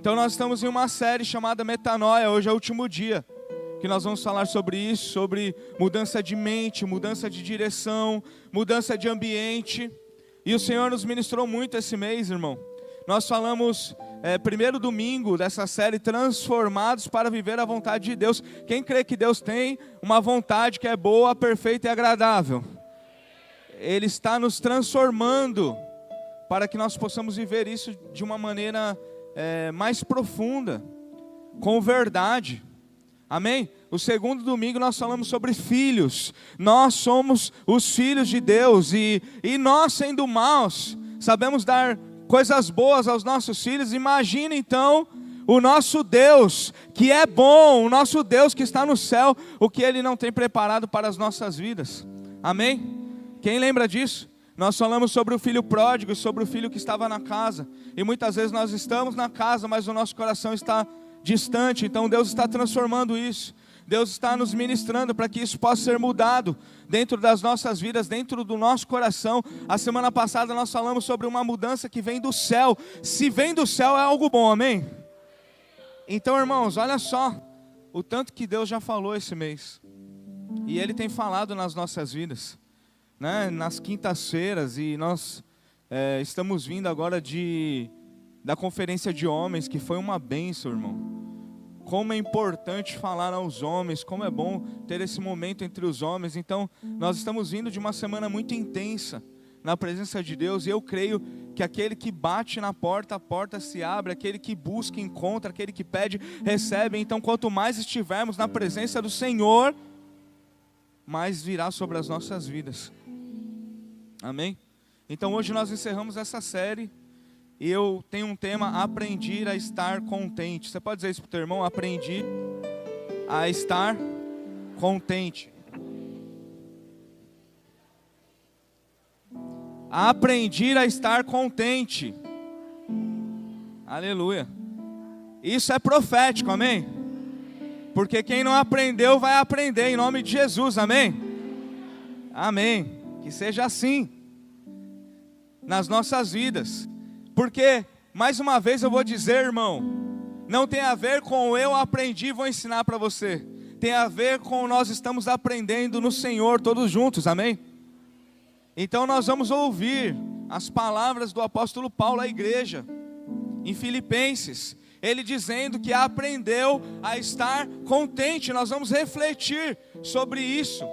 Então nós estamos em uma série chamada Metanoia. Hoje é o último dia que nós vamos falar sobre isso, sobre mudança de mente, mudança de direção, mudança de ambiente. E o Senhor nos ministrou muito esse mês, irmão. Nós falamos, primeiro domingo dessa série, transformados para viver a vontade de Deus. Quem crê que Deus tem uma vontade que é boa, perfeita e agradável? Ele está nos transformando para que nós possamos viver isso de uma maneira mais profunda, com verdade. Amém? O segundo domingo nós falamos sobre filhos. Nós somos os filhos de Deus e nós, sendo maus, sabemos dar coisas boas aos nossos filhos. Imagina então o nosso Deus que é bom, o nosso Deus que está no céu, o que Ele não tem preparado para as nossas vidas. Amém? Quem lembra disso? Nós falamos sobre o filho pródigo, sobre o filho que estava na casa. E muitas vezes nós estamos na casa, mas o nosso coração está distante. Então Deus está transformando isso. Deus está nos ministrando para que isso possa ser mudado dentro das nossas vidas, dentro do nosso coração. A semana passada nós falamos sobre uma mudança que vem do céu. Se vem do céu é algo bom, amém? Então, irmãos, olha só o tanto que Deus já falou esse mês. E Ele tem falado nas nossas vidas, né? Nas quintas-feiras, e nós estamos vindo agora da conferência de homens, que foi uma bênção, irmão. Como é importante falar aos homens, como é bom ter esse momento entre os homens. Então, nós estamos vindo de uma semana muito intensa na presença de Deus, e eu creio que aquele que bate na porta, a porta se abre, aquele que busca, encontra, aquele que pede, recebe. Então, quanto mais estivermos na presença do Senhor, mais virá sobre as nossas vidas. Amém? Então, hoje nós encerramos essa série. E eu tenho um tema: aprendi a estar contente. Você pode dizer isso para o teu irmão? Aprendi a estar contente. Aprendi a estar contente. Aleluia. Isso é profético, amém? Porque quem não aprendeu vai aprender em nome de Jesus, amém? Amém. Que seja assim nas nossas vidas. Porque, mais uma vez eu vou dizer, irmão, não tem a ver com eu aprendi e vou ensinar para você. Tem a ver com nós estamos aprendendo no Senhor todos juntos, amém? Então nós vamos ouvir as palavras do apóstolo Paulo à igreja, em Filipenses. Ele dizendo que aprendeu a estar contente. Nós vamos refletir sobre isso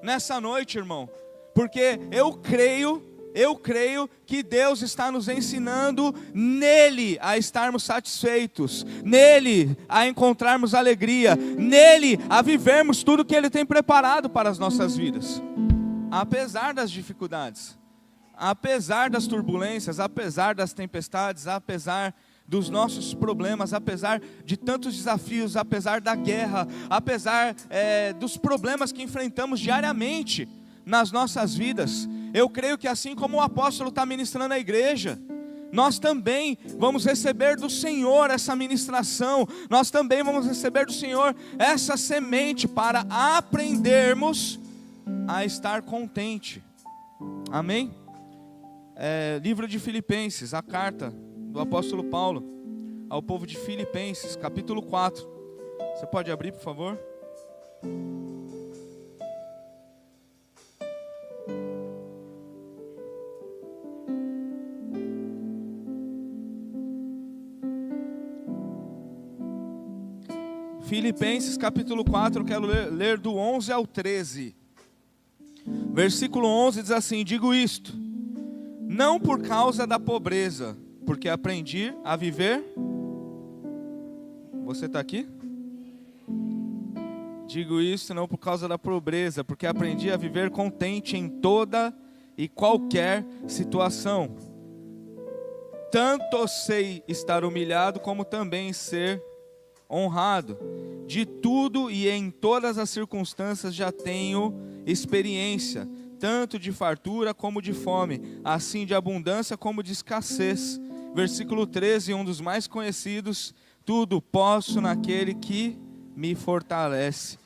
nessa noite, irmão. Porque eu creio que Deus está nos ensinando nele a estarmos satisfeitos, nele a encontrarmos alegria, nele a vivermos tudo que Ele tem preparado para as nossas vidas. Apesar das dificuldades, apesar das turbulências, apesar das tempestades, apesar dos nossos problemas, apesar de tantos desafios, apesar da guerra, apesar dos problemas que enfrentamos diariamente nas nossas vidas, eu creio que assim como o apóstolo está ministrando a igreja, nós também vamos receber do Senhor essa ministração, nós também vamos receber do Senhor essa semente para aprendermos a estar contente, amém? Livro de Filipenses, a carta do apóstolo Paulo ao povo de Filipenses, capítulo 4, você pode abrir, por favor? Filipenses capítulo 4, eu quero ler do 11 ao 13. Versículo 11 diz assim: digo isto, não por causa da pobreza, porque aprendi a viver. Você está aqui? Digo isto não por causa da pobreza, porque aprendi a viver contente em toda e qualquer situação. Tanto sei estar humilhado, como também ser honrado. De tudo e em todas as circunstâncias já tenho experiência, tanto de fartura como de fome, assim de abundância como de escassez. Versículo 13, um dos mais conhecidos: tudo posso naquele que me fortalece.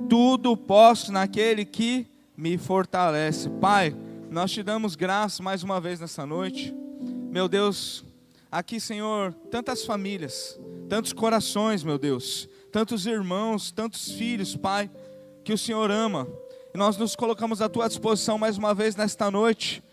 Tudo posso naquele que me fortalece. Pai, nós te damos graça mais uma vez nessa noite. Meu Deus, aqui, Senhor, tantas famílias, tantos corações, meu Deus, tantos irmãos, tantos filhos, Pai, que o Senhor ama. E nós nos colocamos à Tua disposição mais uma vez nesta noite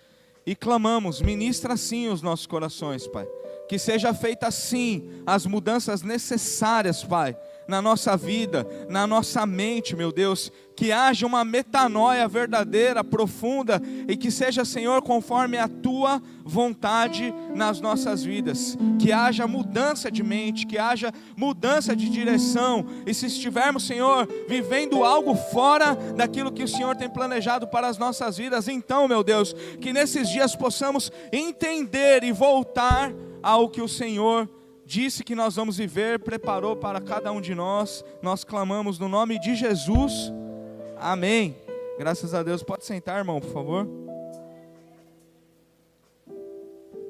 e clamamos, ministra sim os nossos corações, Pai. Que seja feita sim as mudanças necessárias, Pai, na nossa vida, na nossa mente, meu Deus. Que haja uma metanoia verdadeira, profunda, e que seja, Senhor, conforme a Tua vontade nas nossas vidas. Que haja mudança de mente, que haja mudança de direção. E se estivermos, Senhor, vivendo algo fora daquilo que o Senhor tem planejado para as nossas vidas, então, meu Deus, que nesses dias possamos entender e voltar ao que o Senhor disse que nós vamos viver, preparou para cada um de nós. Nós clamamos no nome de Jesus, amém. Graças a Deus. Pode sentar, irmão, por favor.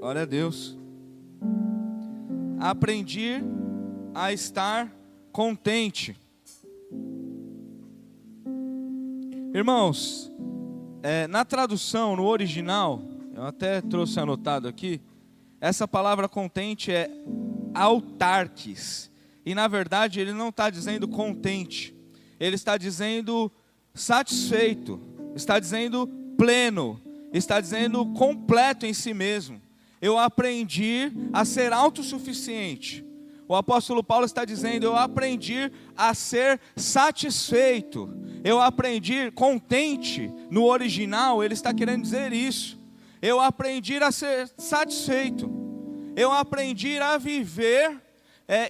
Glória a Deus. Aprendi a estar contente. Irmãos, na tradução, no original, eu até trouxe anotado aqui, essa palavra contente é autarques. E na verdade ele não está dizendo contente. Ele está dizendo satisfeito. Está dizendo pleno. Está dizendo completo em si mesmo. Eu aprendi a ser autossuficiente. O apóstolo Paulo está dizendo, eu aprendi a ser satisfeito. Eu aprendi contente. No original ele está querendo dizer isso. Eu aprendi a ser satisfeito. Eu aprendi a viver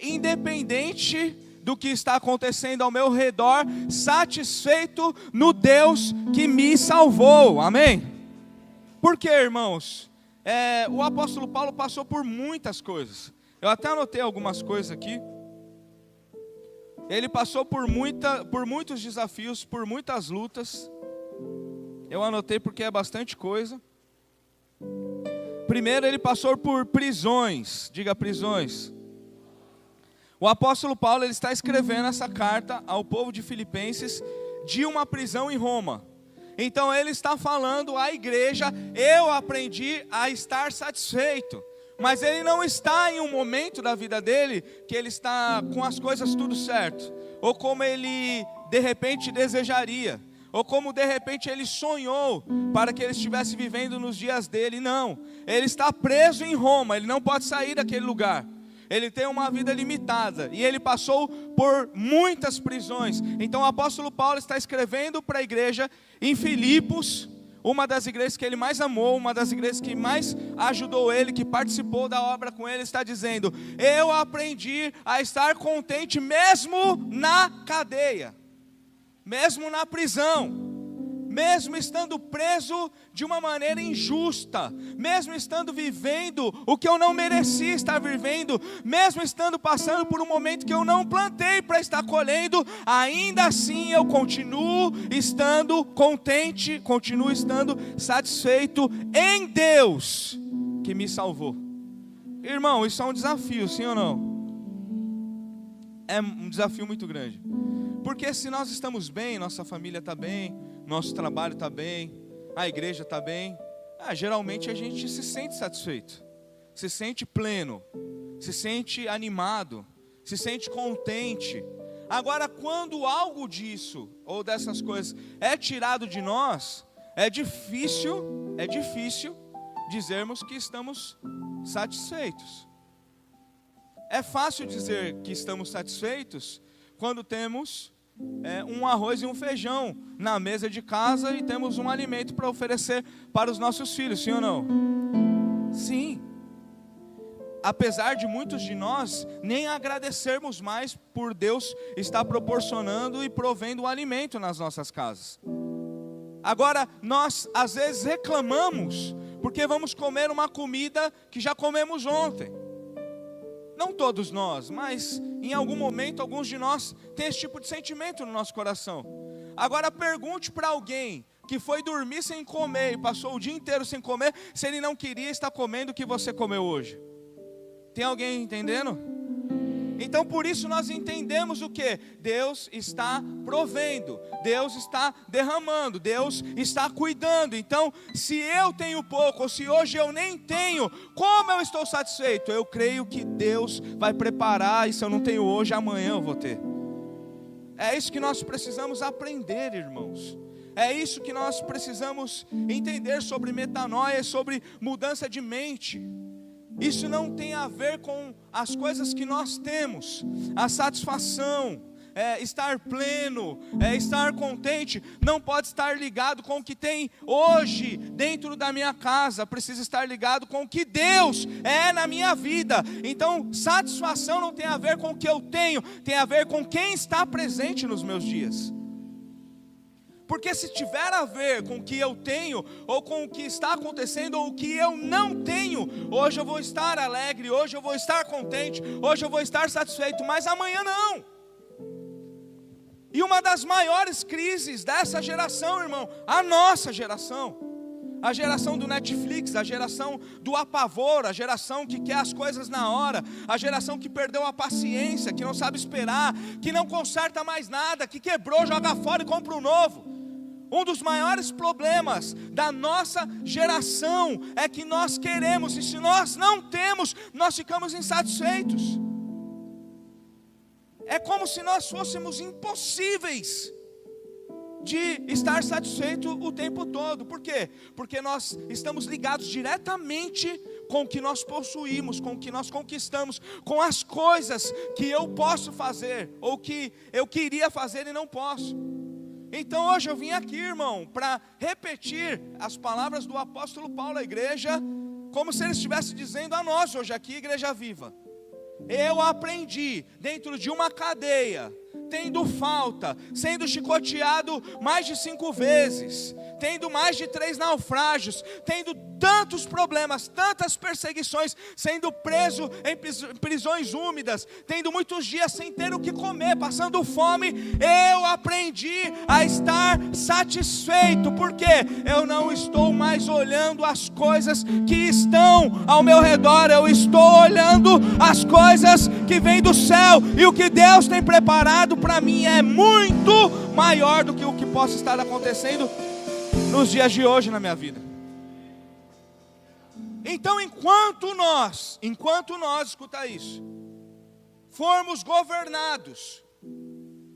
independente do que está acontecendo ao meu redor, satisfeito no Deus que me salvou. Amém? Por quê, irmãos? O apóstolo Paulo passou por muitas coisas. Eu até anotei algumas coisas aqui. Ele passou por muitos desafios, por muitas lutas. Eu anotei porque é bastante coisa. Primeiro ele passou por prisões, diga prisões. O apóstolo Paulo ele está escrevendo essa carta ao povo de Filipenses de uma prisão em Roma. Então ele está falando à igreja, eu aprendi a estar satisfeito. Mas ele não está em um momento da vida dele que ele está com as coisas tudo certo. Ou como ele de repente desejaria. Ou como de repente ele sonhou para que ele estivesse vivendo nos dias dele. Não, ele está preso em Roma, ele não pode sair daquele lugar. Ele tem uma vida limitada e ele passou por muitas prisões. Então o apóstolo Paulo está escrevendo para a igreja em Filipos, uma das igrejas que ele mais amou, uma das igrejas que mais ajudou ele, que participou da obra com ele, está dizendo, eu aprendi a estar contente mesmo na cadeia. Mesmo na prisão, mesmo estando preso de uma maneira injusta, mesmo estando vivendo o que eu não merecia estar vivendo, mesmo estando passando por um momento que eu não plantei para estar colhendo, ainda assim eu continuo estando contente, continuo estando satisfeito em Deus que me salvou. Irmão, isso é um desafio, sim ou não? É um desafio muito grande. Porque se nós estamos bem, nossa família está bem, nosso trabalho está bem, a igreja está bem, geralmente a gente se sente satisfeito, se sente pleno, se sente animado, se sente contente. Agora, quando algo disso, ou dessas coisas, é tirado de nós, é difícil dizermos que estamos satisfeitos. É fácil dizer que estamos satisfeitos quando temos um arroz e um feijão na mesa de casa e temos um alimento para oferecer para os nossos filhos, sim ou não? Sim. Apesar de muitos de nós nem agradecermos mais por Deus estar proporcionando e provendo o alimento nas nossas casas. Agora, nós às vezes reclamamos porque vamos comer uma comida que já comemos ontem. Não todos nós, mas em algum momento, alguns de nós têm esse tipo de sentimento no nosso coração. Agora pergunte para alguém que foi dormir sem comer e passou o dia inteiro sem comer, se ele não queria estar comendo o que você comeu hoje. Tem alguém entendendo? Então por isso nós entendemos o que? Deus está provendo, Deus está derramando, Deus está cuidando. Então se eu tenho pouco, ou se hoje eu nem tenho, como eu estou satisfeito? Eu creio que Deus vai preparar, e se eu não tenho hoje, amanhã eu vou ter. É isso que nós precisamos aprender, irmãos. É isso que nós precisamos entender sobre metanoia, sobre mudança de mente. Isso não tem a ver com as coisas que nós temos, a satisfação, estar pleno, estar contente, não pode estar ligado com o que tem hoje dentro da minha casa, precisa estar ligado com o que Deus é na minha vida. Então satisfação não tem a ver com o que eu tenho, tem a ver com quem está presente nos meus dias. Porque se tiver a ver com o que eu tenho, ou com o que está acontecendo, ou o que eu não tenho, hoje eu vou estar alegre, hoje eu vou estar contente, hoje eu vou estar satisfeito, mas amanhã não. E uma das maiores crises dessa geração, irmão, a nossa geração, a geração do Netflix, a geração do apavor, a geração que quer as coisas na hora, a geração que perdeu a paciência, que não sabe esperar, que não conserta mais nada, que quebrou, joga fora e compra um novo. Um dos maiores problemas da nossa geração é que nós queremos, e se nós não temos, nós ficamos insatisfeitos. É como se nós fôssemos impossíveis de estar satisfeito o tempo todo. Por quê? Porque nós estamos ligados diretamente com o que nós possuímos, com o que nós conquistamos, com as coisas que eu posso fazer, ou que eu queria fazer e não posso. Então hoje eu vim aqui, irmão, para repetir as palavras do apóstolo Paulo à igreja, como se ele estivesse dizendo a nós hoje aqui, Igreja Viva. Eu aprendi dentro de uma cadeia, tendo falta, sendo chicoteado mais de 5 vezes, tendo mais de 3 naufrágios, tendo tantos problemas, tantas perseguições, sendo preso em prisões úmidas, tendo muitos dias sem ter o que comer, passando fome, eu aprendi a estar satisfeito, porque eu não estou mais olhando as coisas que estão ao meu redor, eu estou olhando as coisas que vêm do céu, e o que Deus tem preparado para mim é muito maior do que o que possa estar acontecendo nos dias de hoje na minha vida. Então enquanto nós, escuta isso, formos governados,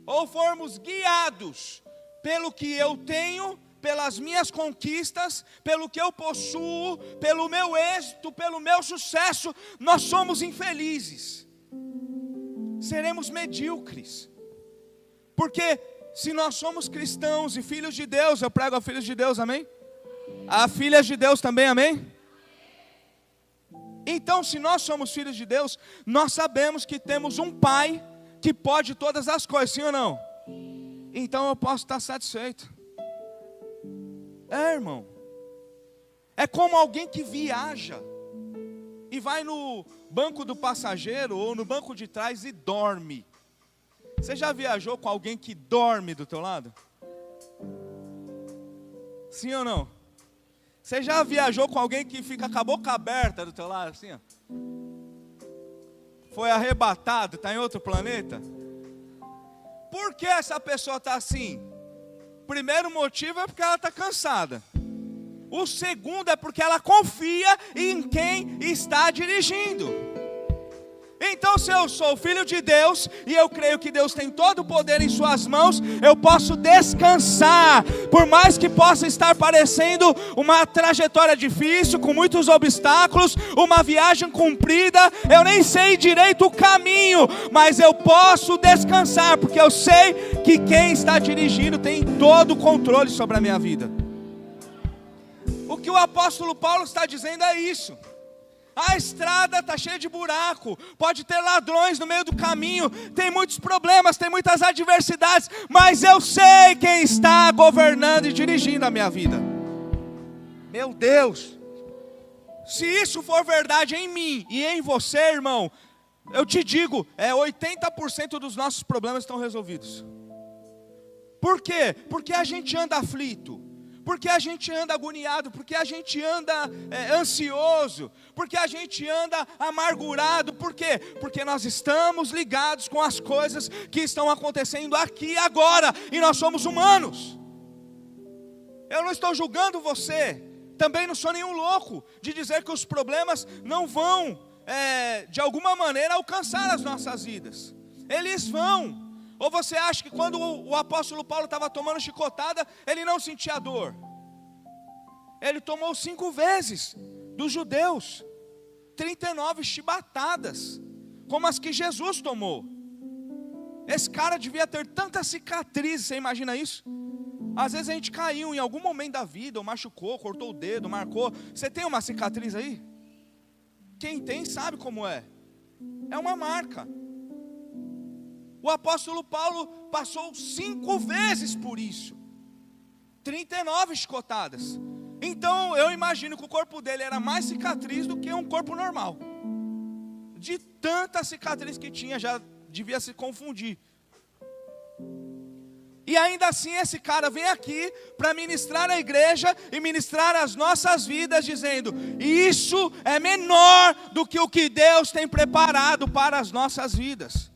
ou formos guiados pelo que eu tenho, pelas minhas conquistas, pelo que eu possuo, pelo meu êxito, pelo meu sucesso, nós somos infelizes, seremos medíocres. Porque se nós somos cristãos e filhos de Deus, eu prego a filhos de Deus, amém? A filhas de Deus também, amém? Então se nós somos filhos de Deus, nós sabemos que temos um Pai que pode todas as coisas, sim ou não? Então eu posso estar satisfeito. Irmão, é como alguém que viaja e vai no banco do passageiro ou no banco de trás e dorme. Você já viajou com alguém que dorme do teu lado? Sim ou não? Você já viajou com alguém que fica com a boca aberta do teu lado, assim, ó? Foi arrebatado, está em outro planeta? Por que essa pessoa está assim? Primeiro motivo é porque ela está cansada. O segundo é porque ela confia em quem está dirigindo. Então se eu sou filho de Deus, e eu creio que Deus tem todo o poder em suas mãos, eu posso descansar, por mais que possa estar parecendo uma trajetória difícil, com muitos obstáculos, uma viagem comprida, eu nem sei direito o caminho, mas eu posso descansar, porque eu sei que quem está dirigindo tem todo o controle sobre a minha vida. O que o apóstolo Paulo está dizendo é isso. A estrada está cheia de buraco, pode ter ladrões no meio do caminho, tem muitos problemas, tem muitas adversidades, mas eu sei quem está governando e dirigindo a minha vida. Meu Deus, se isso for verdade em mim e em você, irmão, eu te digo, 80% dos nossos problemas estão resolvidos. Por quê? Porque a gente anda aflito. Porque a gente anda agoniado, porque a gente anda ansioso, porque a gente anda amargurado. Por quê? Porque nós estamos ligados com as coisas que estão acontecendo aqui e agora, e nós somos humanos. Eu não estou julgando você, também não sou nenhum louco de dizer que os problemas não vão, de alguma maneira, alcançar as nossas vidas. Eles vão. Ou você acha que quando o apóstolo Paulo estava tomando chicotada, ele não sentia dor? Ele tomou 5 vezes dos judeus, 39 chibatadas, como as que Jesus tomou. Esse cara devia ter tanta cicatriz, você imagina isso? Às vezes a gente caiu em algum momento da vida, ou machucou, cortou o dedo, marcou. Você tem uma cicatriz aí? Quem tem sabe como é. É uma marca. O apóstolo Paulo passou 5 vezes por isso, 39 chicotadas. Então eu imagino que o corpo dele era mais cicatriz do que um corpo normal. De tanta cicatriz que tinha, já devia se confundir. E ainda assim esse cara vem aqui para ministrar a igreja e ministrar as nossas vidas, dizendo: isso é menor do que o que Deus tem preparado para as nossas vidas.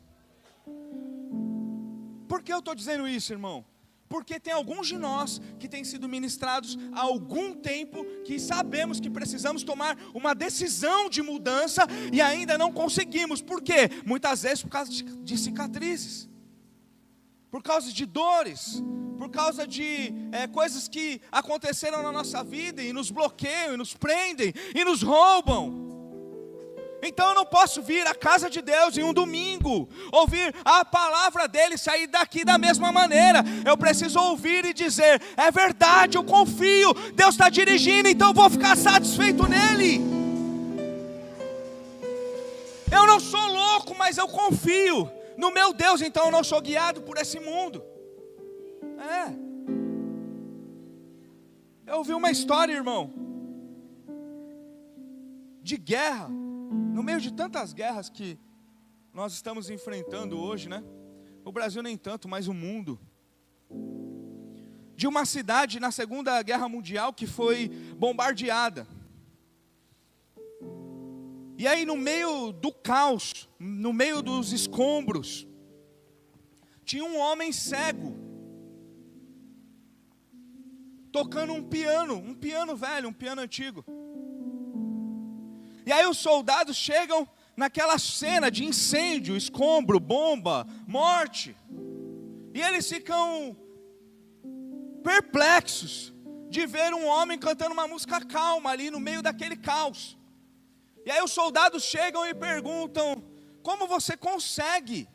Por que eu estou dizendo isso, irmão? Porque tem alguns de nós que têm sido ministrados há algum tempo, que sabemos que precisamos tomar uma decisão de mudança e ainda não conseguimos. Por quê? Muitas vezes por causa de cicatrizes, por causa de dores, por causa de coisas que aconteceram na nossa vida e nos bloqueiam, e nos prendem, e nos roubam. Então eu não posso vir à casa de Deus em um domingo, ouvir a palavra dele e sair daqui da mesma maneira. Eu preciso ouvir e dizer: é verdade, eu confio, Deus está dirigindo, então eu vou ficar satisfeito nele. Eu não sou louco, mas eu confio no meu Deus, então eu não sou guiado por esse mundo. Eu ouvi uma história, irmão, de guerra. No meio de tantas guerras que nós estamos enfrentando hoje, né? O Brasil nem tanto, mas o mundo. De uma cidade na Segunda Guerra Mundial que foi bombardeada. E aí no meio do caos, no meio dos escombros, tinha um homem cego, tocando um piano velho, um piano antigo. E aí os soldados chegam naquela cena de incêndio, escombro, bomba, morte. E eles ficam perplexos de ver um homem cantando uma música calma ali no meio daquele caos. E aí os soldados chegam e perguntam: como você consegue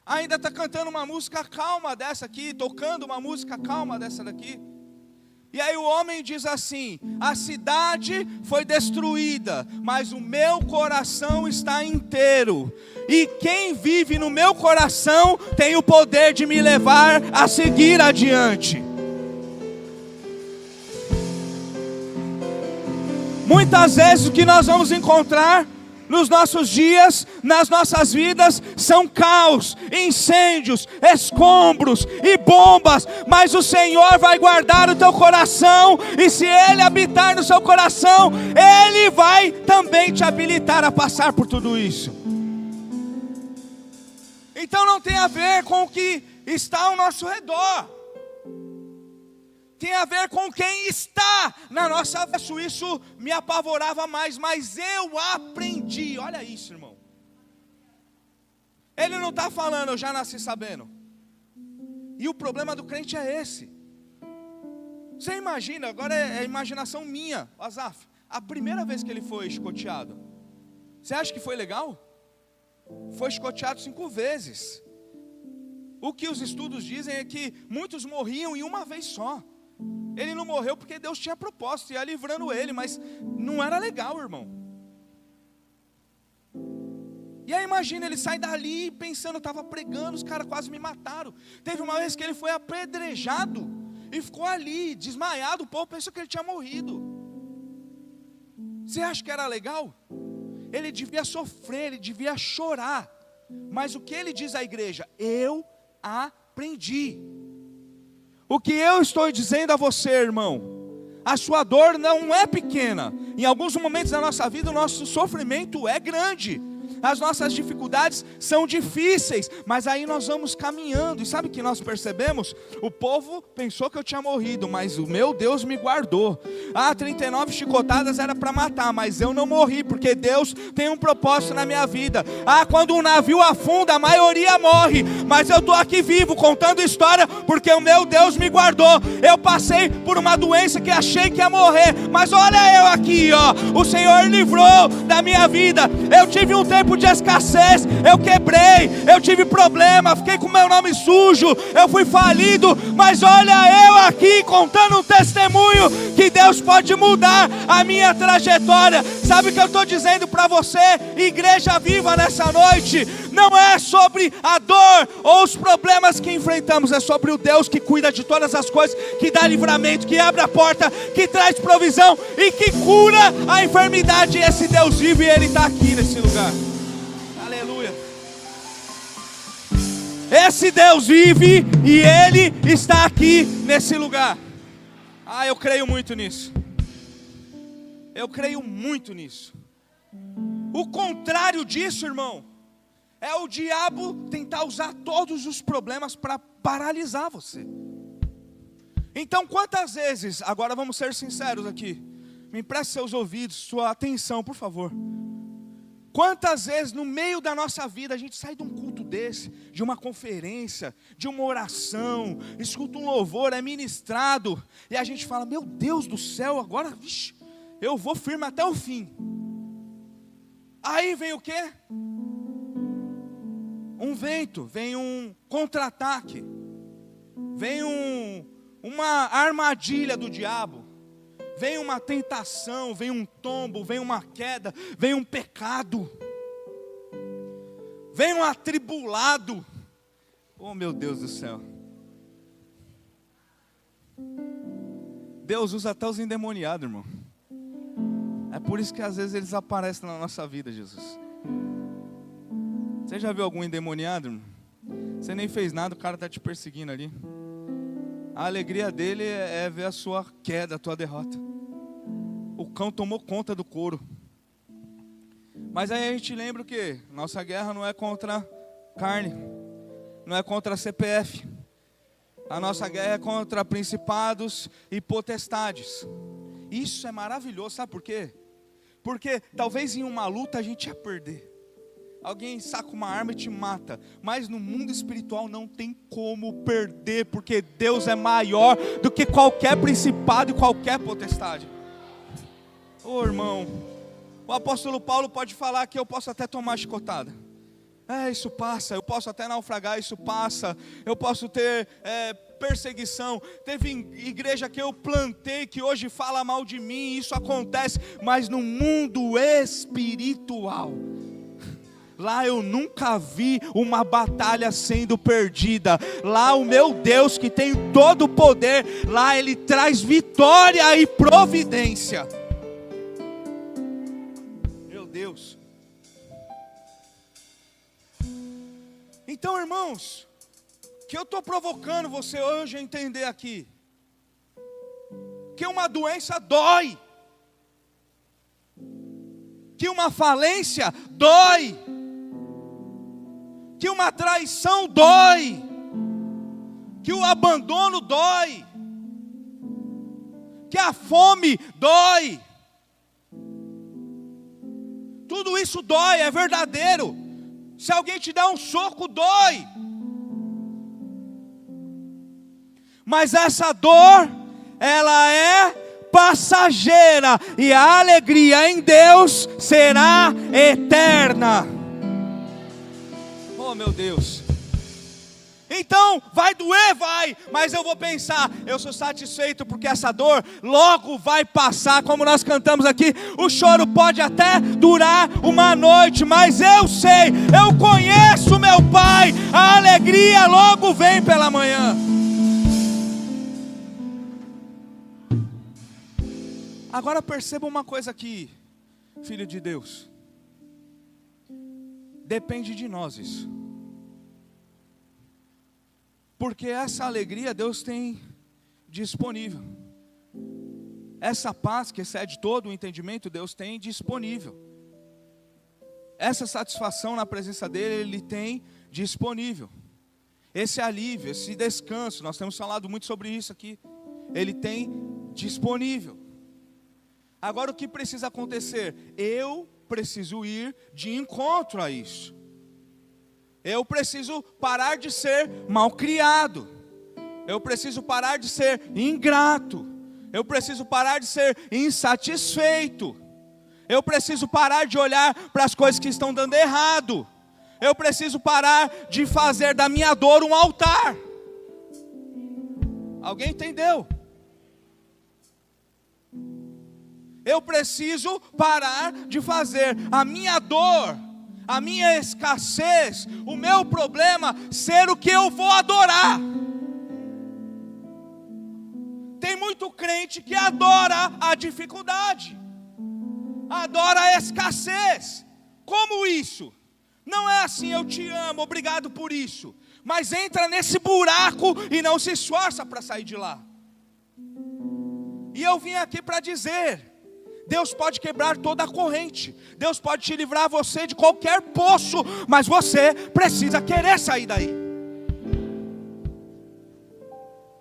ainda estar cantando uma música calma dessa aqui, tocando uma música calma dessa daqui? E aí o homem diz assim: a cidade foi destruída, mas o meu coração está inteiro. E quem vive no meu coração tem o poder de me levar a seguir adiante. Muitas vezes o que nós vamos encontrar nos nossos dias, nas nossas vidas, são caos, incêndios, escombros e bombas, mas o Senhor vai guardar o teu coração, e se Ele habitar no seu coração, Ele vai também te habilitar a passar por tudo isso. Então não tem a ver com o que está ao nosso redor, tem a ver com quem está na nossa vida. Isso me apavorava mais, mas eu aprendi. Olha isso, irmão. Ele não está falando: eu já nasci sabendo. E o problema do crente é esse. Você imagina, agora é imaginação minha, Asaf, a primeira vez que ele foi chicoteado, você acha que foi legal? Foi chicoteado 5 vezes. O que os estudos dizem é que muitos morriam em uma vez só. Ele não morreu porque Deus tinha propósito, ia livrando ele, mas não era legal, irmão. E aí imagina, ele sai dali pensando: eu estava pregando, os caras quase me mataram. Teve uma vez que ele foi apedrejado e ficou ali, desmaiado. O povo pensou que ele tinha morrido. Você acha que era legal? Ele devia sofrer, ele devia chorar. Mas o que ele diz à igreja? Eu aprendi. O que eu estou dizendo a você, irmão, a sua dor não é pequena. Em alguns momentos da nossa vida, o nosso sofrimento é grande. As nossas dificuldades são difíceis, mas aí nós vamos caminhando. E sabe o que nós percebemos? O povo pensou que eu tinha morrido, mas o meu Deus me guardou. 39 chicotadas era para matar, mas eu não morri, porque Deus tem um propósito na minha vida. Quando um navio afunda, a maioria morre, mas eu estou aqui vivo, contando história, porque o meu Deus me guardou. Eu passei por uma doença que achei que ia morrer, mas olha eu aqui, ó. O Senhor livrou da minha vida. Eu tive um tempo de escassez, eu quebrei, eu tive problema, fiquei com meu nome sujo, eu fui falido, mas olha eu aqui contando um testemunho que Deus pode mudar a minha trajetória. Sabe o que eu estou dizendo para você, igreja viva, nessa noite? Não é sobre a dor ou os problemas que enfrentamos, é sobre o Deus que cuida de todas as coisas, que dá livramento, que abre a porta, que traz provisão e que cura a enfermidade. Esse Deus vive e Ele está aqui nesse lugar. Aleluia. Esse Deus vive e Ele está aqui nesse lugar. Eu creio muito nisso. Eu creio muito nisso. O contrário disso, irmão, é o diabo tentar usar todos os problemas para paralisar você. Então, quantas vezes, agora vamos ser sinceros aqui, me empreste seus ouvidos, sua atenção, por favor. Quantas vezes no meio da nossa vida a gente sai de um culto desse, de uma conferência, de uma oração, escuta um louvor, é ministrado, e a gente fala, meu Deus do céu, agora, vixe, eu vou firme até o fim. Aí vem o quê? Um vento, vem um contra-ataque, vem uma armadilha do diabo, vem uma tentação, vem um tombo, vem uma queda, vem um pecado, vem um atribulado. Oh, meu Deus do céu. Deus usa até os endemoniados, irmão. É por isso que às vezes eles aparecem na nossa vida, Jesus. Você já viu algum endemoniado, irmão? Você nem fez nada, o cara está te perseguindo ali. A alegria dele é ver a sua queda, a tua derrota. O cão tomou conta do couro. Mas aí a gente lembra o quê? Nossa guerra não é contra carne, não é contra a CPF. A nossa guerra é contra principados e potestades. Isso é maravilhoso, sabe por quê? Porque talvez em uma luta a gente ia perder. Alguém saca uma arma e te mata. Mas no mundo espiritual não tem como perder, porque Deus é maior do que qualquer principado e qualquer potestade. Ô irmão, o apóstolo Paulo pode falar que eu posso até tomar chicotada. Isso passa, eu posso até naufragar, isso passa. Eu posso ter perseguição. Teve igreja que eu plantei que hoje fala mal de mim, isso acontece. Mas no mundo espiritual, lá eu nunca vi uma batalha sendo perdida. Lá o meu Deus, que tem todo o poder, lá Ele traz vitória e providência. Meu Deus. Então, irmãos, que eu estou provocando você hoje a entender aqui, que uma doença dói, que uma falência dói, que uma traição dói, que o abandono dói, que a fome dói. Tudo isso dói, é verdadeiro. Se alguém te dá um soco, dói. Mas essa dor, ela é passageira, e a alegria em Deus será eterna. Oh, meu Deus. Então, vai doer, vai, mas eu vou pensar, eu sou satisfeito porque essa dor logo vai passar, como nós cantamos aqui. O choro pode até durar uma noite, mas eu sei, eu conheço meu Pai, a alegria logo vem pela manhã. Agora perceba uma coisa aqui, filho de Deus, depende de nós isso. Porque essa alegria Deus tem disponível. Essa paz que excede todo o entendimento, Deus tem disponível. Essa satisfação na presença dEle, Ele tem disponível. Esse alívio, esse descanso, nós temos falado muito sobre isso aqui. Ele tem disponível. Agora o que precisa acontecer? Eu preciso ir de encontro a isso. Eu preciso parar de ser malcriado. Eu preciso parar de ser ingrato. Eu preciso parar de ser insatisfeito. Eu preciso parar de olhar para as coisas que estão dando errado. Eu preciso parar de fazer da minha dor um altar. Alguém entendeu? Eu preciso parar de fazer a minha dor, a minha escassez, o meu problema ser o que eu vou adorar. Tem muito crente que adora a dificuldade, adora a escassez. Como isso? Não é assim, eu te amo, obrigado por isso. Mas entra nesse buraco e não se esforça para sair de lá. E eu vim aqui para dizer: Deus pode quebrar toda a corrente, Deus pode te livrar você de qualquer poço, mas você precisa querer sair daí.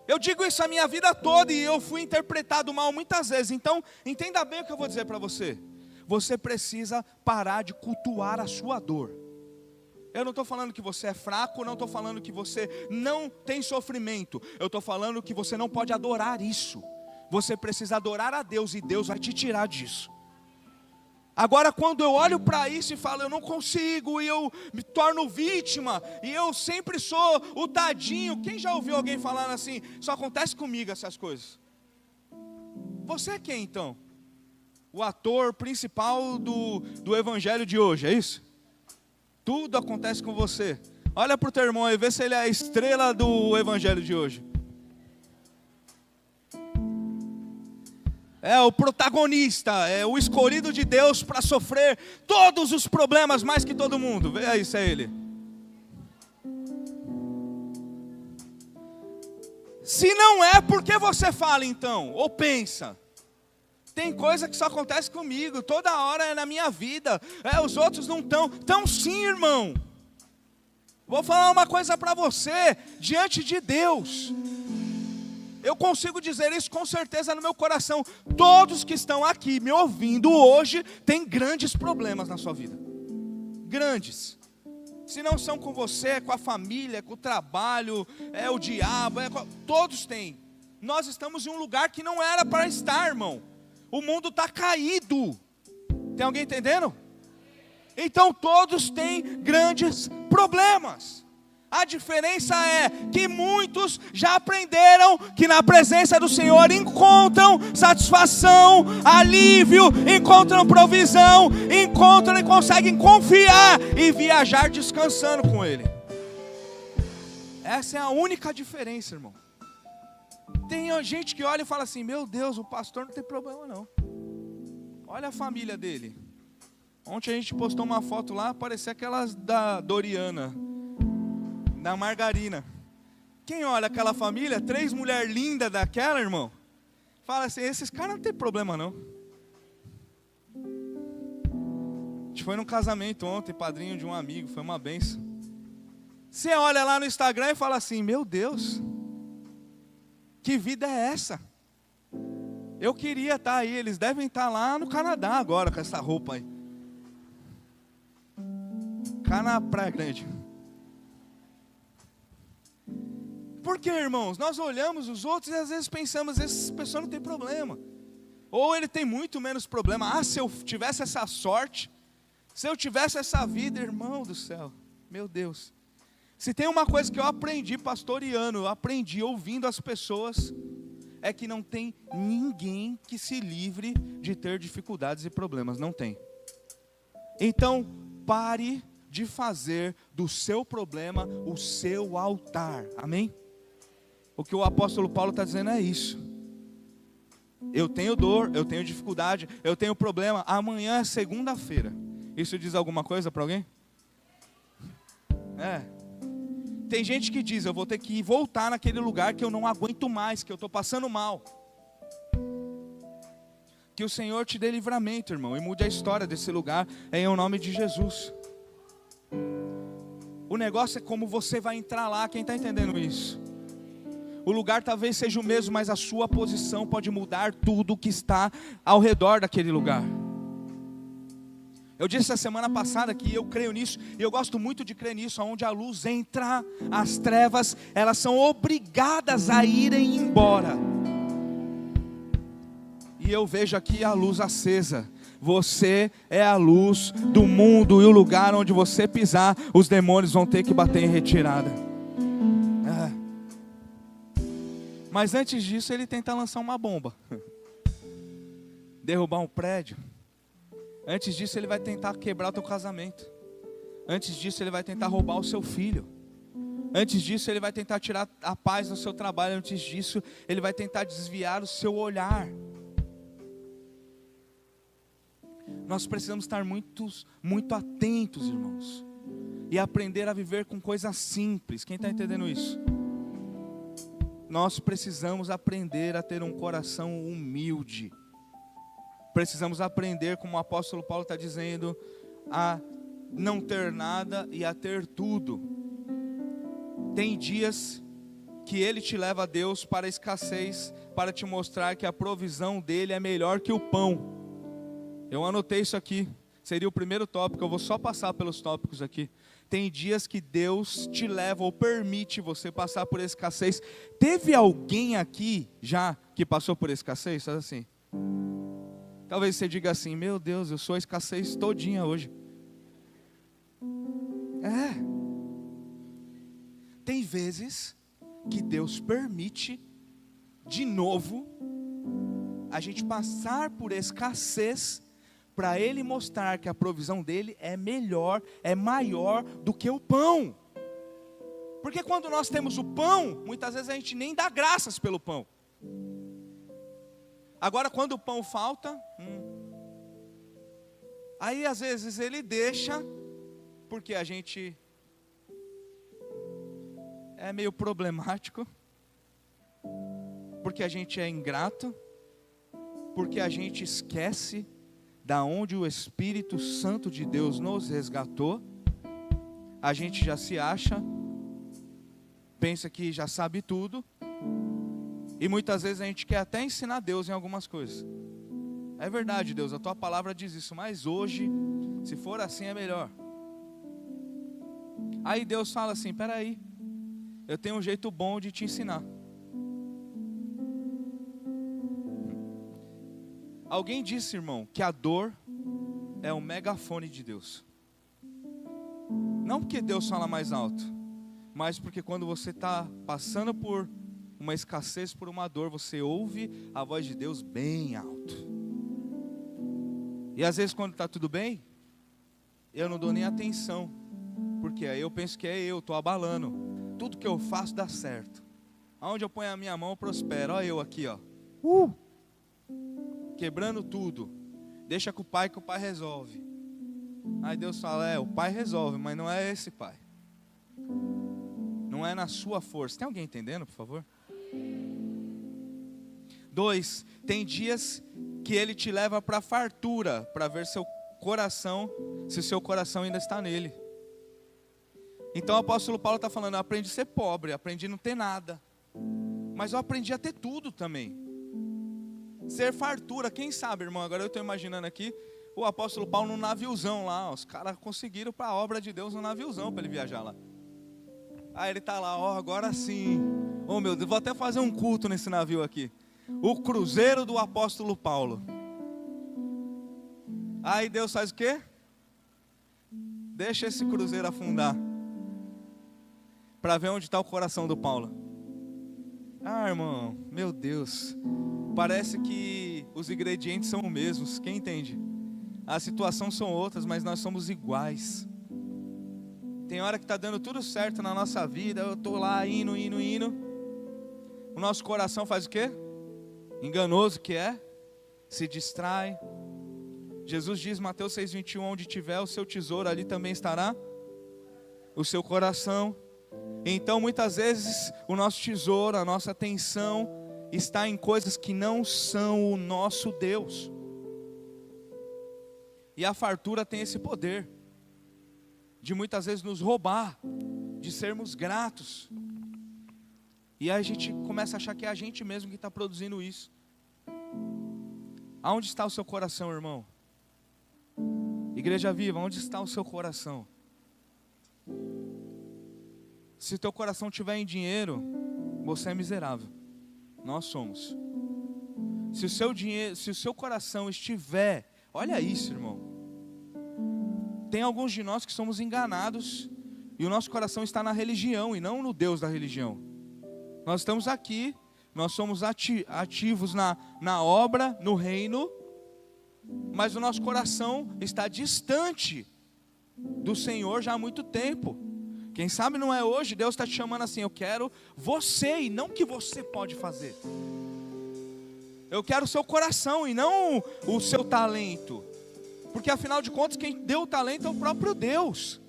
Eu digo isso a minha vida toda e eu fui interpretado mal muitas vezes. Então, entenda bem o que eu vou dizer para você. Você precisa parar de cultuar a sua dor. Eu não estou falando que você é fraco, não estou falando que você não tem sofrimento. Eu estou falando que você não pode adorar isso. Você precisa adorar a Deus e Deus vai te tirar disso. Agora, quando eu olho para isso e falo, eu não consigo, e eu me torno vítima, e eu sempre sou o tadinho. Quem já ouviu alguém falando assim? Só acontece comigo essas coisas. Você é quem então? O ator principal do evangelho de hoje, é isso? Tudo acontece com você. Olha para o teu irmão e vê se ele é a estrela do evangelho de hoje. É o protagonista, é o escolhido de Deus para sofrer todos os problemas mais que todo mundo. Vê aí se é ele. Se não é, por que você fala então? Ou pensa? Tem coisa que só acontece comigo, toda hora é na minha vida. Os outros não estão. Estão sim, irmão. Vou falar uma coisa para você, diante de Deus. Eu consigo dizer isso com certeza no meu coração. Todos que estão aqui me ouvindo hoje têm grandes problemas na sua vida. Grandes. Se não são com você, é com a família, é com o trabalho, é o diabo, todos têm. Nós estamos em um lugar que não era para estar, irmão. O mundo está caído. Tem alguém entendendo? Então todos têm grandes problemas. A diferença é que muitos já aprenderam que na presença do Senhor encontram satisfação, alívio, encontram provisão, encontram e conseguem confiar e viajar descansando com Ele. Essa é a única diferença, irmão. Tem gente que olha e fala assim, meu Deus, o pastor não tem problema não. Olha a família dele. Ontem a gente postou uma foto lá, parecia aquelas da Doriana, da Margarina. Quem olha aquela família, 3 mulheres lindas daquela, irmão, fala assim, esses caras não tem problema não. A gente foi num casamento ontem, padrinho de um amigo, foi uma benção. Você olha lá no Instagram e fala assim, meu Deus, que vida é essa? Eu queria estar aí, eles devem estar lá no Canadá agora com essa roupa aí. Cá na Praia Grande. Porque, irmãos, nós olhamos os outros e às vezes pensamos, essa pessoa não tem problema. Ou ele tem muito menos problema. Ah, se eu tivesse essa sorte, se eu tivesse essa vida, irmão do céu, meu Deus. Se tem uma coisa que eu aprendi pastoreando, eu aprendi ouvindo as pessoas, é que não tem ninguém que se livre de ter dificuldades e problemas, não tem. Então, pare de fazer do seu problema o seu altar, amém? O que o apóstolo Paulo está dizendo é isso. Eu tenho dor, eu tenho dificuldade, eu tenho problema, amanhã é segunda-feira. Isso diz alguma coisa para alguém? Tem gente que diz, eu vou ter que voltar naquele lugar que eu não aguento mais, que eu estou passando mal. Que o Senhor te dê livramento, irmão, e mude a história desse lugar, em o nome de Jesus. O negócio é como você vai entrar lá, quem está entendendo isso? O lugar talvez seja o mesmo, mas a sua posição pode mudar tudo que está ao redor daquele lugar. Eu disse a semana passada que eu creio nisso, e eu gosto muito de crer nisso, onde a luz entra, as trevas, elas são obrigadas a irem embora. E eu vejo aqui a luz acesa. Você é a luz do mundo, e o lugar onde você pisar, os demônios vão ter que bater em retirada. Mas antes disso ele tenta lançar uma bomba, derrubar um prédio. Antes disso ele vai tentar quebrar o teu casamento. Antes disso ele vai tentar roubar o seu filho. Antes disso ele vai tentar tirar a paz do seu trabalho. Antes disso ele vai tentar desviar o seu olhar. Nós precisamos estar muito atentos, irmãos, e aprender a viver com coisas simples. Quem está entendendo isso? Nós precisamos aprender a ter um coração humilde. Precisamos aprender, como o apóstolo Paulo está dizendo, a não ter nada e a ter tudo. Tem dias que Ele te leva a Deus para a escassez, para te mostrar que a provisão dEle é melhor que o pão. Eu anotei isso aqui, seria o primeiro tópico, eu vou só passar pelos tópicos aqui. Tem dias que Deus te leva ou permite você passar por escassez. Teve alguém aqui já que passou por escassez? Faz assim. Talvez você diga assim, meu Deus, eu sou a escassez todinha hoje. Tem vezes que Deus permite, de novo, a gente passar por escassez, para Ele mostrar que a provisão dEle é melhor, é maior do que o pão. Porque quando nós temos o pão, muitas vezes a gente nem dá graças pelo pão. Agora quando o pão falta, aí às vezes Ele deixa, porque a gente é meio problemático, porque a gente é ingrato, porque a gente esquece da onde o Espírito Santo de Deus nos resgatou. A gente já se acha, pensa que já sabe tudo, e muitas vezes a gente quer até ensinar Deus em algumas coisas. É verdade, Deus, a tua palavra diz isso, mas hoje, se for assim é melhor. Aí Deus fala assim, peraí, eu tenho um jeito bom de te ensinar. Alguém disse, irmão, que a dor é o megafone de Deus. Não porque Deus fala mais alto, mas porque quando você está passando por uma escassez, por uma dor, você ouve a voz de Deus bem alto. E às vezes quando está tudo bem, eu não dou nem atenção, porque aí eu penso que eu estou abalando. Tudo que eu faço dá certo. Aonde eu ponho a minha mão, eu prospero. Olha eu aqui, ó. Quebrando tudo. Deixa com o pai, que o pai resolve. Aí Deus fala, o pai resolve, mas não é esse pai. Não é na sua força. Tem alguém entendendo, por favor? 2, tem dias que Ele te leva para a fartura, para ver seu coração, se seu coração ainda está nele. Então o apóstolo Paulo está falando, eu aprendi a ser pobre, aprendi a não ter nada, mas eu aprendi a ter tudo também. Ser fartura, quem sabe, irmão, agora eu estou imaginando aqui, o apóstolo Paulo num naviozão lá, os caras conseguiram para a obra de Deus no naviozão para ele viajar lá. Aí ele está lá, agora sim, meu Deus, vou até fazer um culto nesse navio aqui. O cruzeiro do apóstolo Paulo. Aí Deus faz o quê? Deixa esse cruzeiro afundar, para ver onde está o coração do Paulo. Irmão, meu Deus, parece que os ingredientes são os mesmos, quem entende? As situações são outras, mas nós somos iguais. Tem hora que está dando tudo certo na nossa vida, eu estou lá indo. O nosso coração faz o quê? Enganoso que é, se distrai. Jesus diz, Mateus 6,21, onde tiver o seu tesouro, ali também estará o seu coração. Então muitas vezes o nosso tesouro, a nossa atenção está em coisas que não são o nosso Deus. E a fartura tem esse poder de muitas vezes nos roubar, de sermos gratos. E aí a gente começa a achar que é a gente mesmo que está produzindo isso. Aonde está o seu coração, irmão? Igreja Viva, onde está o seu coração? Se o teu coração estiver em dinheiro, você é miserável. Nós somos. Se o seu coração estiver, olha isso, irmão. Tem alguns de nós que somos enganados e o nosso coração está na religião e não no Deus da religião. Nós estamos aqui, nós somos ativos na obra, no reino, mas o nosso coração está distante do Senhor já há muito tempo. Quem sabe não é hoje, Deus está te chamando assim, eu quero você e não o que você pode fazer. Eu quero o seu coração e não o seu talento. Porque afinal de contas quem deu o talento é o próprio Deus.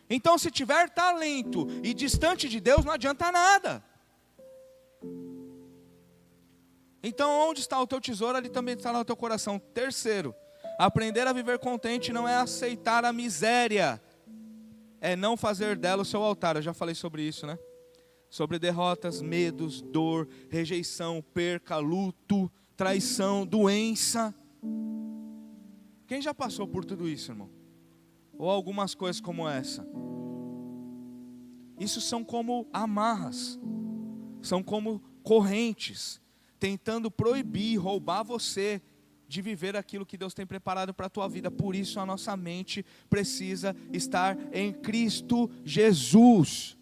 Então se tiver talento e distante de Deus não adianta nada. Então onde está o teu tesouro, ali também está no teu coração. Terceiro, aprender a viver contente não é aceitar a miséria, é não fazer dela o seu altar. Eu já falei sobre isso, né? Sobre derrotas, medos, dor, rejeição, perca, luto, traição, doença. Quem já passou por tudo isso, irmão? Ou algumas coisas como essa? Isso são como amarras, são como correntes, tentando proibir, roubar você de viver aquilo que Deus tem preparado para a tua vida. Por isso a nossa mente precisa estar em Cristo Jesus,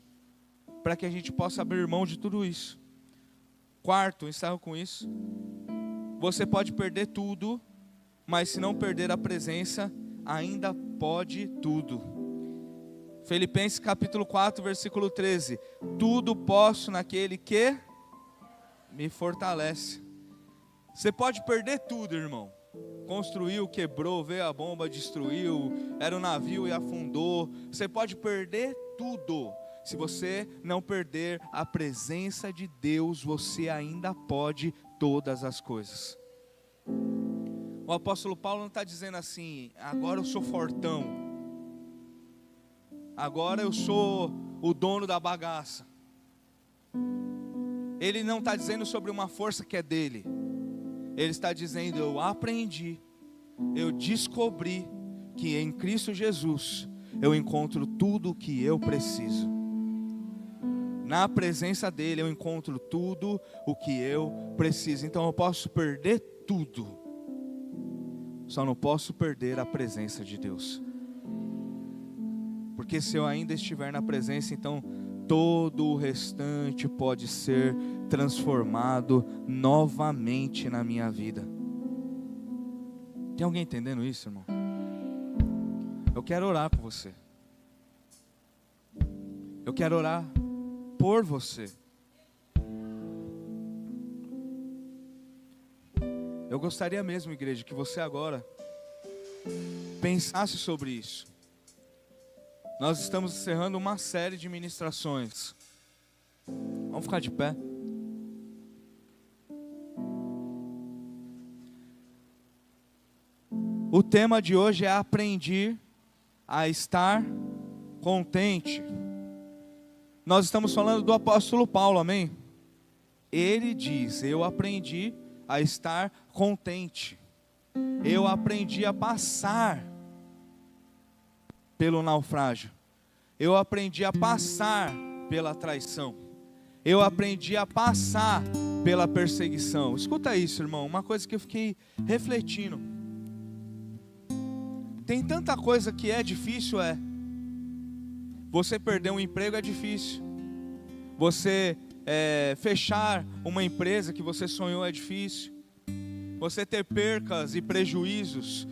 para que a gente possa abrir mão de tudo isso. Quarto, encerro com isso. Você pode perder tudo, mas se não perder a presença, ainda pode tudo. Filipenses capítulo 4, versículo 13. Tudo posso naquele que me fortalece. Você pode perder tudo, irmão. Construiu, quebrou, veio a bomba, destruiu, era um navio e afundou. Você pode perder tudo. Se você não perder a presença de Deus, você ainda pode todas as coisas. O apóstolo Paulo não está dizendo assim, agora eu sou fortão, agora eu sou o dono da bagaça. Ele não está dizendo sobre uma força que é dele. Ele está dizendo, eu aprendi, eu descobri que em Cristo Jesus eu encontro tudo o que eu preciso. Na presença dele eu encontro tudo o que eu preciso. Então eu posso perder tudo, só não posso perder a presença de Deus. Porque se eu ainda estiver na presença, então todo o restante pode ser transformado novamente na minha vida. Tem alguém entendendo isso, irmão? Eu quero orar com você. Eu quero orar por você. Eu gostaria mesmo, igreja, que você agora pensasse sobre isso. Nós estamos encerrando uma série de ministrações. Vamos ficar de pé. O tema de hoje é aprendi a estar contente. Nós estamos falando do apóstolo Paulo, amém? Ele diz, eu aprendi a estar contente. Eu aprendi a passar pelo naufrágio. Eu aprendi a passar pela traição. Eu aprendi a passar pela perseguição. Escuta isso, irmão, uma coisa que eu fiquei refletindo. Tem tanta coisa que é difícil, você perder um emprego é difícil. Você fechar uma empresa que você sonhou é difícil. Você ter percas e prejuízos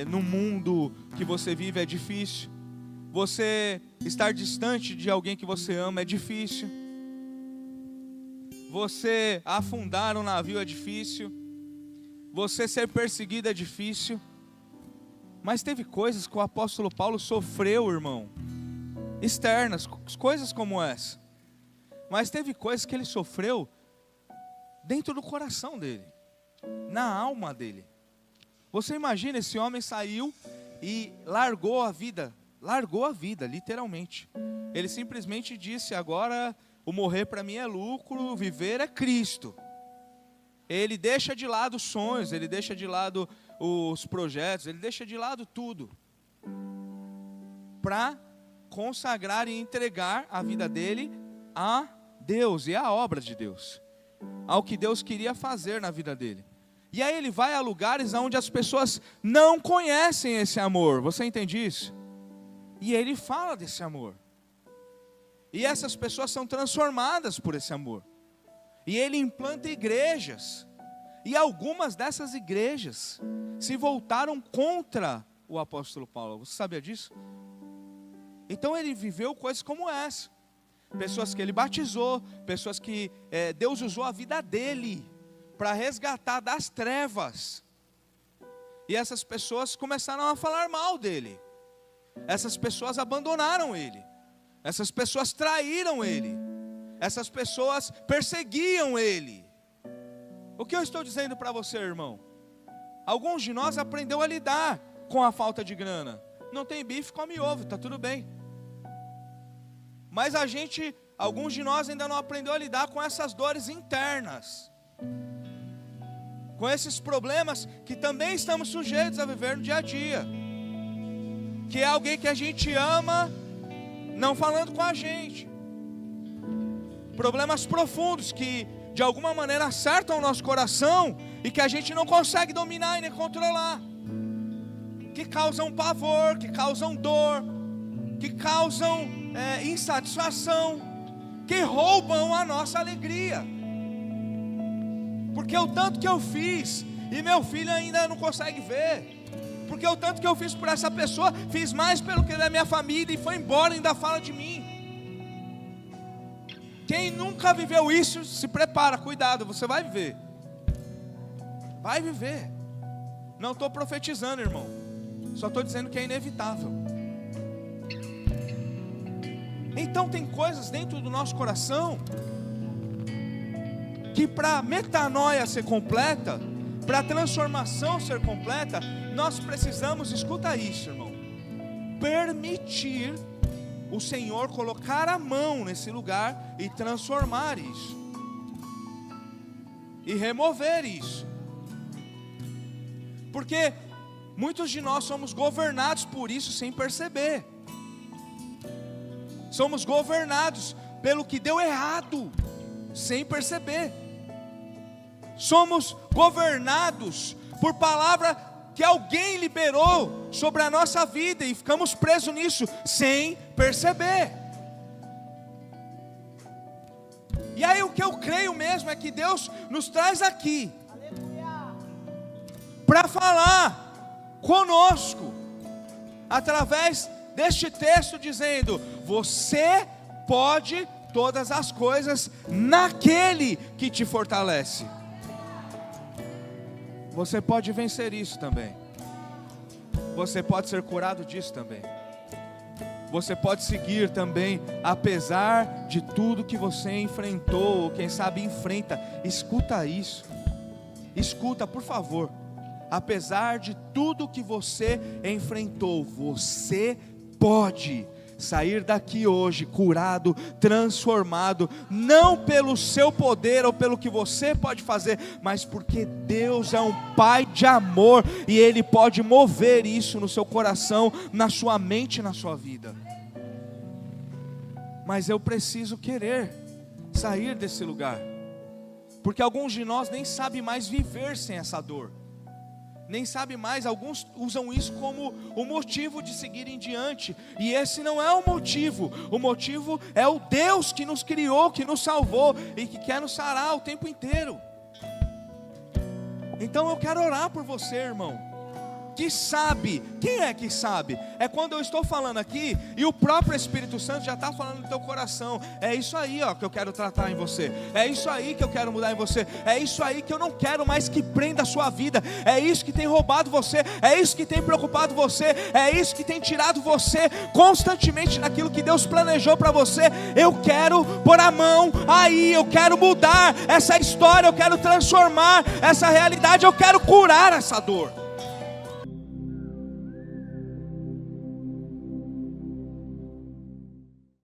no mundo que você vive é difícil. Você estar distante de alguém que você ama é difícil. Você afundar um navio é difícil. Você ser perseguido é difícil. Mas teve coisas que o apóstolo Paulo sofreu, irmão. externas, coisas como essa. Mas teve coisas que ele sofreu dentro do coração dele, na alma dele. Você imagina, esse homem saiu e largou a vida, literalmente. Ele simplesmente disse: agora o morrer para mim é lucro, o viver é Cristo. Ele deixa de lado os sonhos, ele deixa de lado os projetos, ele deixa de lado tudo, para consagrar e entregar a vida dele a Deus e à obra de Deus, ao que Deus queria fazer na vida dele. E aí ele vai a lugares onde as pessoas não conhecem esse amor, você entende isso? E ele fala desse amor, e essas pessoas são transformadas por esse amor, e ele implanta igrejas, e algumas dessas igrejas se voltaram contra o apóstolo Paulo. Você sabia disso? Então ele viveu coisas como essa, pessoas que ele batizou, pessoas que Deus usou a vida dele para resgatar das trevas, e essas pessoas começaram a falar mal dele, essas pessoas abandonaram ele, essas pessoas traíram ele, essas pessoas perseguiam ele. O que eu estou dizendo para você, irmão? Alguns de nós aprendeu a lidar com a falta de grana. Não tem bife, come ovo, está tudo bem. Mas alguns de nós ainda não aprendeu a lidar com essas dores internas, com esses problemas que também estamos sujeitos a viver no dia a dia, que é alguém que a gente ama não falando com a gente, problemas profundos que de alguma maneira acertam o nosso coração e que a gente não consegue dominar e nem controlar, que causam pavor, que causam dor, que causam insatisfação, que roubam a nossa alegria. Porque o tanto que eu fiz e meu filho ainda não consegue ver, porque o tanto que eu fiz por essa pessoa, fiz mais pelo que da minha família e foi embora e ainda fala de mim. Quem nunca viveu isso, se prepara, cuidado, você vai viver. Vai viver. Não estou profetizando, irmão, só estou dizendo que é inevitável. Então tem coisas dentro do nosso coração que para a metanoia ser completa, para a transformação ser completa, nós precisamos, escuta isso, irmão, permitir o Senhor colocar a mão nesse lugar e transformar isso, e remover isso. Porque muitos de nós somos governados por isso sem perceber. Somos governados pelo que deu errado, sem perceber. Somos governados por palavra que alguém liberou sobre a nossa vida e ficamos presos nisso, sem perceber. E aí o que eu creio mesmo é que Deus nos traz aqui para falar conosco, através deste texto, dizendo: você pode todas as coisas naquele que te fortalece. Você pode vencer isso também. Você pode ser curado disso também. Você pode seguir também, apesar de tudo que você enfrentou, ou quem sabe enfrenta. Escuta isso. Escuta, por favor. Apesar de tudo que você enfrentou, você pode sair daqui hoje curado, transformado, não pelo seu poder ou pelo que você pode fazer, mas porque Deus é um Pai de amor e Ele pode mover isso no seu coração, na sua mente, na sua vida. Mas eu preciso querer sair desse lugar, porque alguns de nós nem sabem mais viver sem essa dor, nem sabe mais, alguns usam isso como o motivo de seguir em diante, e esse não é o motivo é o Deus que nos criou, que nos salvou, e que quer nos sarar o tempo inteiro. Então eu quero orar por você, irmão, que sabe. Quem é que sabe? É quando eu estou falando aqui e o próprio Espírito Santo já está falando no teu coração. É isso aí, ó, que eu quero tratar em você. É isso aí que eu quero mudar em você. É isso aí que eu não quero mais que prenda a sua vida. É isso que tem roubado você. É isso que tem preocupado você. É isso que tem tirado você constantemente naquilo que Deus planejou para você. Eu quero pôr a mão aí. Eu quero mudar essa história. Eu quero transformar essa realidade. Eu quero curar essa dor.